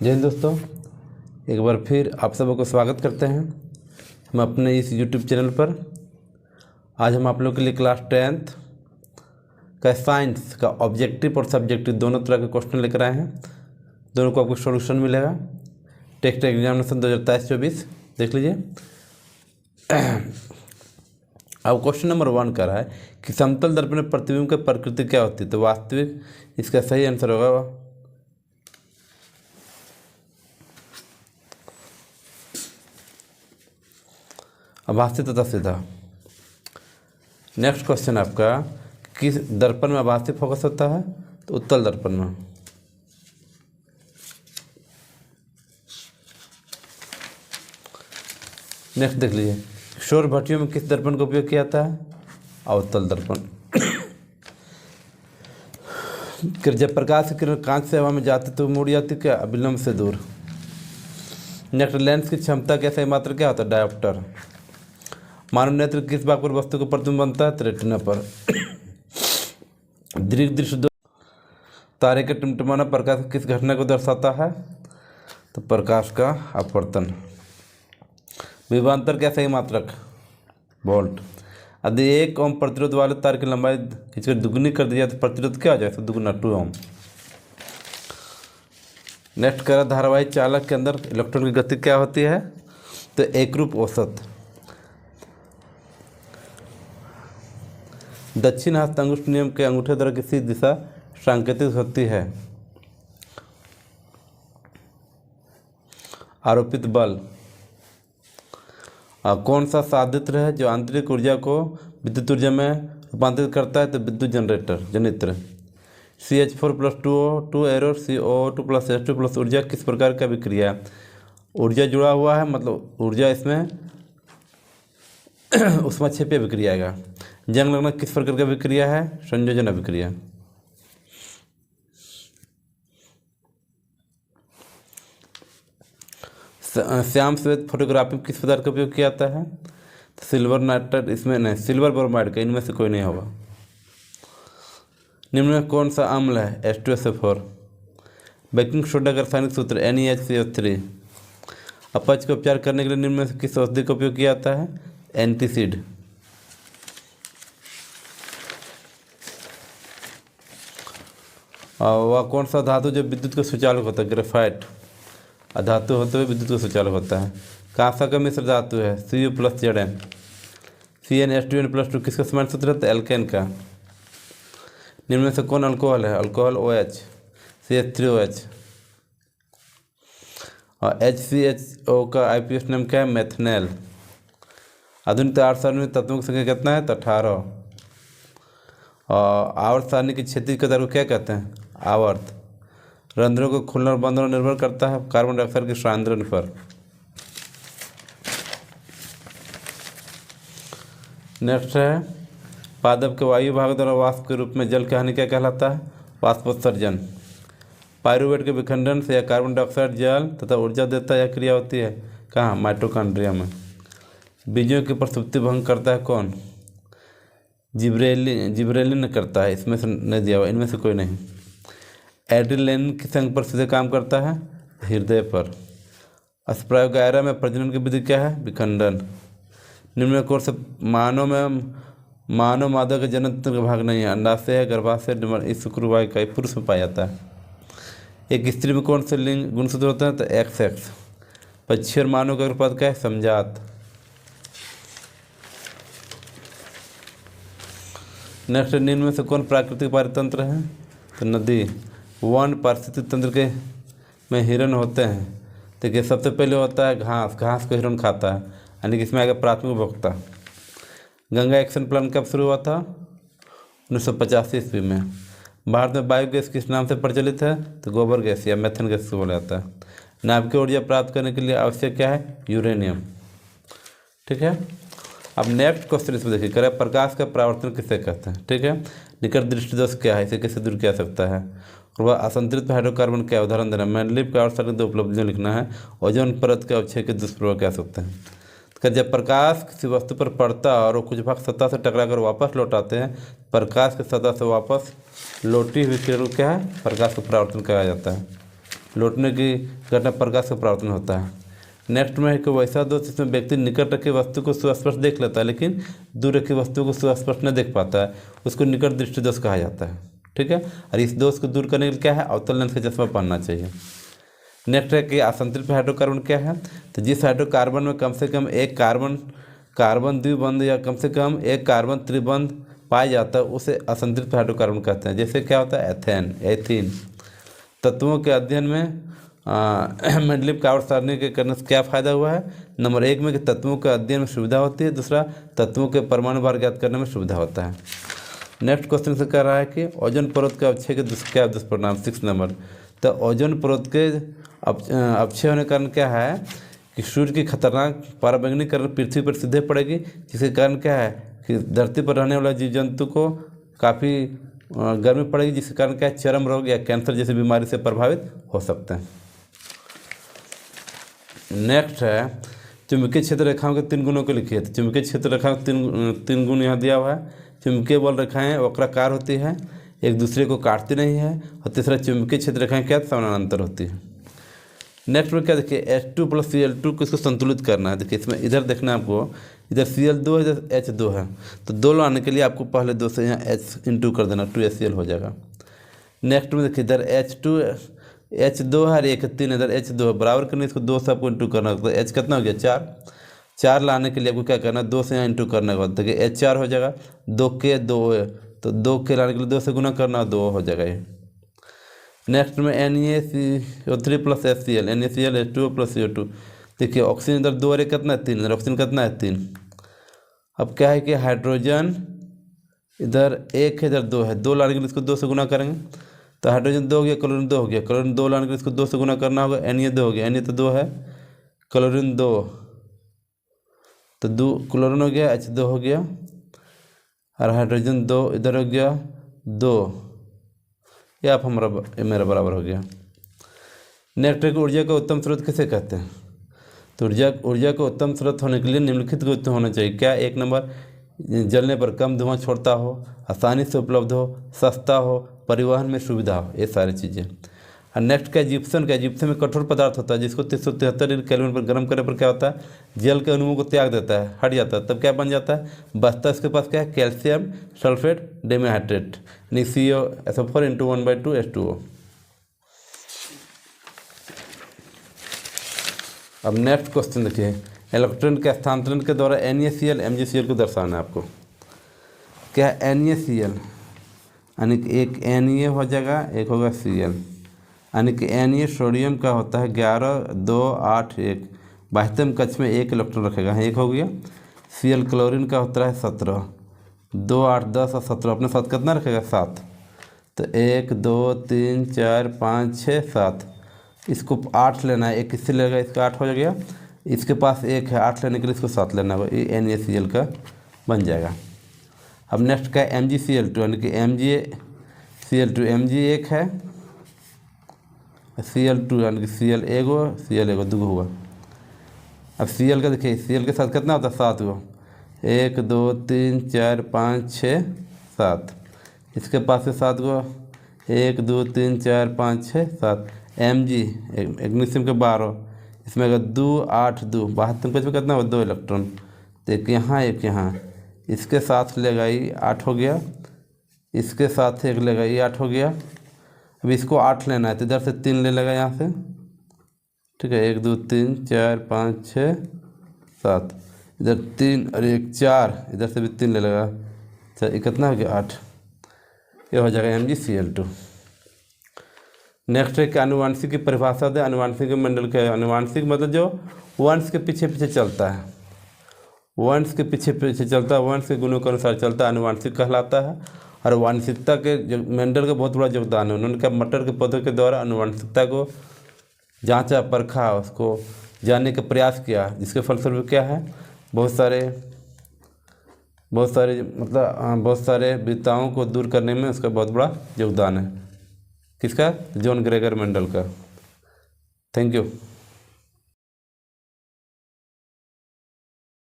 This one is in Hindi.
जय हिंद दोस्तों, एक बार फिर आप सबों को स्वागत करते हैं हम अपने इस YouTube चैनल पर। आज हम आप लोग के लिए क्लास 10th का साइंस का ऑब्जेक्टिव और सब्जेक्टिव दोनों तरह के क्वेश्चन लेकर आए हैं। दोनों को आपको सॉल्यूशन मिलेगा। टेक्स्ट एग्जामिनेशन 2023-24 देख लीजिए। अब क्वेश्चन नंबर 1 कर रहा है कि समतल दर्पण में प्रतिबिंब की प्रकृति क्या होती है। तो वास्तविक इसका सही आंसर होगा आभासी तथा सीधा। नेक्स्ट क्वेश्चन आपका, किस दर्पण में आभासी फोकस होता है। तो उत्तल दर्पण में। नेक्स्ट देख लीजिए, सौर भट्टियों में किस दर्पण का उपयोग किया जाता है। अवतल दर्पण। जब प्रकाश की किरण कांच से हवा में जाती तो मुड़ जाती क्या, अभिलंब से दूर। नेक्स्ट, लेंस की क्षमता क्या सही मात्रा क्या होता है, डायोप्टर। मानव नेत्र किस भाग पर वस्तु का प्रतिबिंब बनता है, रेटिना पर। दीर्घ दृष्टि तारे के टिमटिमाना प्रकाश किस घटना को दर्शाता है। तो प्रकाश का अपवर्तन। विभवांतर क्या सही मात्रक, वोल्ट। यदि 1 ओम प्रतिरोध वाले तार की लंबाई खींचकर दुगुनी कर दी जाए तो प्रतिरोध क्या हो जाए, तो दुगुना 2 ओम। नेक्स्ट करा, धारावाही चालक के अंदर इलेक्ट्रॉन की गति क्या होती है। तो एकरूप औसत। दक्षिण हस्त अंगुष्ठ नियम के अंगूठे द्वारा किसी दिशा सांकेतिक होती है। आरोपित बल। कौन सा साधित्र है जो आंतरिक ऊर्जा को विद्युत ऊर्जा में रूपांतरित करता है। तो विद्युत जनित्र। CH4+2O2 एरो CO2+H2+ ऊर्जा किस प्रकार का विक्रिया है। ऊर्जा जुड़ा हुआ है, मतलब ऊर्जा इसमें ऊष्माक्षेपीय विक्रिया आएगा। जंग लगना किस प्रकार का विक्रिया है, संयोजन अभिक्रिया। श्याम श्वेत फोटोग्राफी में किस पदार्थ का उपयोग किया जाता है। तो सिल्वर नाइट्रेट, इसमें नहीं, सिल्वर ब्रोमाइड का, इनमें से कोई नहीं होगा। निम्न में कौन सा अम्ल है, H2SO4। बेकिंग सोडा का रासायनिक सूत्र NeHCO3। अपच का उपचार करने के लिए निम्न में से किस औषधि का उपयोग किया जाता है, एंटीसीड। वह कौन सा धातु जो विद्युत का सुचालक होता है, ग्रेफाइट। अधातु होते हुए विद्युत का सुचालक होता है। कांसा का मिश्र धातु है, Cu+Zn। CnH2n+2 किसका समान सूत्र है, एल्केन का। निम्न में से कौन अल्कोहल है, अल्कोहल OH CH3OH। और HCHO का IPS नाम क्या है, मेथनेल। आधुनिक आवर्त सारणी में तत्वों की संख्या कितना है, तो 18। और आवर्त सारणी की क्षैतिज कतार को क्या कहते हैं, आवर्त। रंध्रों को खुलना और बंद होना निर्भर करता है कार्बन डाइऑक्साइड के सांद्रण पर। नेक्स्ट है, पादप के वायु भाग द्वारा वाष्प के रूप में जल की हानि क्या कहलाता है, वाष्पोत्सर्जन। पायरुवेट के विखंडन से यह कार्बन डाइऑक्साइड जल तथा ऊर्जा देता है। यह क्रिया होती है कहाँ, माइटोकॉन्ड्रिया में। बीजों की प्रसुप्ति भंग करता है कौन, जिब्रेलिन करता है। इसमें से नहीं दिया हुआ, इनमें से कोई नहीं। एड्रेनलिन किस अंग पर सीधे काम करता है, हृदय पर। अस्प्रायोगायरा में प्रजनन की विधि क्या है, विखंडन। निम्न में कौन से मानव मादा के जननतंत्र का भाग नहीं है, अंडाशय है, गर्भाशय, इस शुक्रवायु का पुरुष में पाया जाता है। एक स्त्री में कौन से लिंग गुणसूत्र होते हैं, तो XX। पक्षी और मानव का अनुपात क्या है, समजात। नेक्स्ट, निम्न में से कौन प्राकृतिक पारितंत्र है, तो नदी। वन पारिस्थितिक तंत्र के में हिरण होते हैं। देखिए, सबसे पहले होता है घास को हिरण खाता है, यानी कि इसमें आगे प्राथमिक उपभोक्ता। गंगा एक्शन प्लान कब शुरू हुआ था, 1985 ईस्वी में। भारत में बायोगैस किस नाम से प्रचलित है, तो गोबर गैस या मेथन गैस को बोला जाता है। नाभिकीय ऊर्जा प्राप्त करने के लिए आवश्यक क्या है, यूरेनियम। ठीक है। अब नेक्स्ट क्वेश्चन इसमें देखिए, करें प्रकाश का परावर्तन किसे कहते हैं। ठीक है। निकट दृष्टि दोष क्या है, इसे कैसे दूर किया जा सकता है। और वह असंतुलित हाइड्रोकार्बन क्या, उदाहरण देना। मैंडलीफ का और 2 उपलब्धियाँ लिखना है। ओजोन परत के अवक्षय के दुष्प्रभाव क्या सकते हैं। तो जब प्रकाश किसी वस्तु पर पड़ता है और वो कुछ भाग सतह से टकराकर वापस लौट आते हैं, प्रकाश की सतह से वापस लौटी हुई किरण क्या है, प्रकाश का परावर्तन कहा जाता है। लौटने की घटना प्रकाश का परावर्तन होता है। नेक्स्ट में है कि वैसा दोष जिसमें व्यक्ति निकट रखी वस्तु को सुस्पष्ट देख लेता है लेकिन दूर रखी वस्तु को सुस्पष्ट न देख पाता है, उसको निकट दृष्टि दोष कहा जाता है। ठीक है, और इस दोष को दूर करने के लिए क्या है, अवतल लेंस का चश्मा पहनना चाहिए। नेक्स्ट है कि असंतृप्त हाइड्रोकार्बन क्या है, तो जिस हाइड्रोकार्बन में कम से कम एक कार्बन द्विबंध या कम से कम एक कार्बन त्रिबंध पाया जाता है उसे असंतृप्त हाइड्रोकार्बन कहते हैं। जैसे क्या होता है, एथेन। तत्वों के अध्ययन में मेंडलीव कार्बन सारणी के करने से क्या फ़ायदा हुआ है, नंबर 1 में कि तत्वों के अध्ययन में सुविधा होती है, दूसरा तत्वों के परमाणु भार ज्ञात करने में सुविधा होता है। नेक्स्ट क्वेश्चन से कह रहा है कि ओजोन परत के अवक्षय के क्या दुष्परिणाम, 6 नंबर। तो ओजोन परत के अवक्षय होने के कारण क्या है कि सूर्य की खतरनाक पराबैंगनीकरण पृथ्वी पर सीधे पड़ेगी, जिसके कारण क्या है कि धरती पर रहने वाला जीव जंतु को काफ़ी गर्मी पड़ेगी, जिसके कारण क्या है चर्म रोग या कैंसर जैसी बीमारी से प्रभावित हो सकते हैं। नेक्स्ट है चुंबकीय क्षेत्र रेखाओं के 3 गुणों को लिखिए। तो चुंबकीय क्षेत्र रेखाओं के तीन गुण यहाँ दिया हुआ है। चुंबकीय बल रेखाएं वक्राकार होती है, एक दूसरे को काटती नहीं है, और तीसरा चुंबकीय क्षेत्र रेखाएं क्या समानांतर होती है। नेक्स्ट में क्या देखिए, H2 + Cl2 को इसको संतुलित करना है। देखिए इसमें इधर देखना है आपको, इधर Cl2 है, इधर H2 है, तो 2 लाने के लिए आपको पहले 2 से यहाँ H इंटू कर देना, 2HCl हो जाएगा। नेक्स्ट में देखिए इधर H2 है और 1 3, इधर H2 है, बराबर करने इसको 2 से आपको इंटू करना होगा। तो H कितना हो गया, 4 लाने के लिए आपको क्या करना है, 2 से यहाँ इंटू करने के बाद देखिए H4 हो जाएगा, 2 के 2 है, तो 2 के लाने के लिए 2 से गुना करना, 2 हो जाएगा ये। नेक्स्ट में NaCO3 + HCl, NaCl H2O + CO2। देखिए ऑक्सीजन इधर 2 और कितना है, 3, इधर ऑक्सीजन कितना है, 3। अब क्या है कि हाइड्रोजन इधर 1 है, इधर 2 है, 2 लाने के लिए इसको 2 से गुना करेंगे, तो हाइड्रोजन 2 हो गया, क्लोरीन 2 हो गया, क्लोरीन 2 लाने के लिए इसको 2 से गुना करना होगा, Na 2 हो गया, Na तो 2 है, क्लोरीन 2, तो 2 क्लोरीन हो गया, H2 हो गया, और हाइड्रोजन 2 इधर हो गया 2, ये आप मेरा बराबर हो गया। नेक्स्ट ऊर्जा का उत्तम स्रोत किसे कहते हैं, तो ऊर्जा का उत्तम स्रोत होने के लिए निम्नलिखित गुण होना चाहिए। क्या, 1 नंबर जलने पर कम धुआं छोड़ता हो, आसानी से उपलब्ध हो, सस्ता हो, परिवहन में सुविधा हो, ये सारी चीज़ें। और नेक्स्ट क्या, जिप्सम में कठोर पदार्थ होता है जिसको 373 डिग्री केल्विन पर गर्म करने पर क्या होता है, जल के अणुओं को त्याग देता है, हट जाता है, तब क्या बन जाता है, बचता है इसके पास क्या है, कैल्शियम सल्फेट डेमीहाइड्रेट, COSO4 × 1/2 H2O। अब नेक्स्ट क्वेश्चन देखिए, इलेक्ट्रॉन के स्थानांतरण के द्वारा NaCl MgCl को दर्शाना है आपको। क्या है NaCl, यानी कि एक Na हो जाएगा, एक होगा Cl, यानी कि Na सोडियम का होता है 11 2 8 1, वास्तविक कक्ष में 1 इलेक्ट्रॉन रखेगा, 1 हो गया। Cl क्लोरीन का होता है 17 2 8 10 और 17 अपने साथ कितना रखेगा, 7, तो 1 2 3 4 5 6 7, इसको 8 लेना है, 1 किससे लेगा, इसका 8 हो गया, इसके पास 1 है, 8 लेने के लिए इसको 7 लेना होगा, ये NaCl का बन जाएगा। अब नेक्स्ट क्या है, MgCl2, यानी कि MgCl2, Mg 1 है, Cl2 यानी कि Cl 1 हो, Cl 1 2 हुआ। अब Cl का देखिए, Cl के साथ कितना होता है, 7 हो, 1 2 3 4 5 6 7, इसके पास से 7 गो, 1 2 3 4 5 6 7। Mg मैग्नीशियम के 12, इसमें अगर 2 8 2 72 में कितना हो, 2 इलेक्ट्रॉन, तो एक यहाँ एक यहाँ, इसके साथ लेगा ये 8 हो गया, इसके साथ एक लेगा ये 8 हो गया। अब इसको 8 लेना है तो इधर से 3 ले लेगा यहाँ से, ठीक है, 1 2 3 4 5 6 7, इधर 3 और 1 4, इधर से भी 3 ले लेगा, अच्छा ये कितना हो गया, 8, ये हो जाएगा MgCl2। नेक्स्ट है कि आनुवांशिक की परिभाषा दे। आनुवांशिक मंडल के, आनुवांशिक मतलब जो वंश के पीछे पीछे चलता है, वंश के पीछे पीछे चलता है, वंश के गुणों के अनुसार चलता है, आनुवांशिक कहलाता है। और वांशिकता के मेंडल का बहुत बड़ा योगदान है। उन्होंने क्या, मटर के पौधों के द्वारा आनुवांशिकता को जांचा, परखा, उसको जानने का प्रयास किया, जिसके फलस्वरूप क्या है, बहुत सारे विविधताओं को दूर करने में उसका बहुत बड़ा योगदान है। किसका, जॉन ग्रेगर मेंडल का। Thank you.